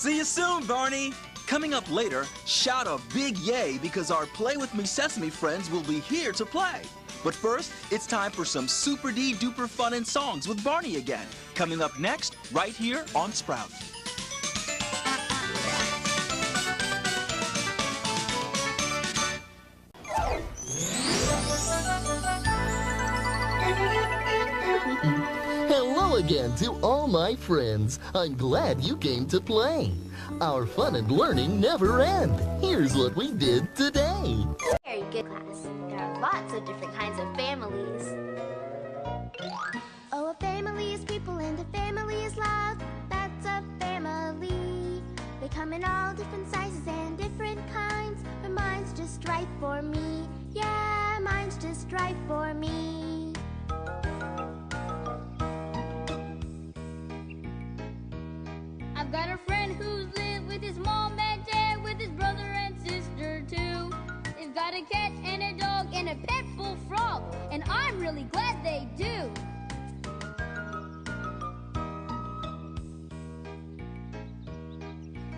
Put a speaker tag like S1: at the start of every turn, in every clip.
S1: See you soon, Barney. Coming up later, shout a big yay because our Play With Me Sesame friends will be here to play. But first, it's time for some super duper fun and songs with Barney again. Coming up next, right here on Sprout.
S2: Hello again to all my friends. I'm glad you came to play. Our fun and learning never end. Here's what we did today.
S3: Very good, class. There are lots of different kinds of families. Oh, a family is people and a family is loud. That's a family. They come in all different sizes and different kinds. But mine's just right for me. Yeah, mine's just right for me.
S4: I've got a friend who's lived with his mom and dad, with his brother and sister too. They've got a cat and a dog and a pet bullfrog, and I'm really glad they do.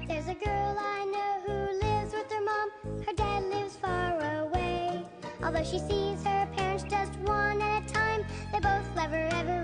S3: There's a girl I know who lives with her mom. Her dad lives far away. Although she sees her parents just one at a time, they both love her every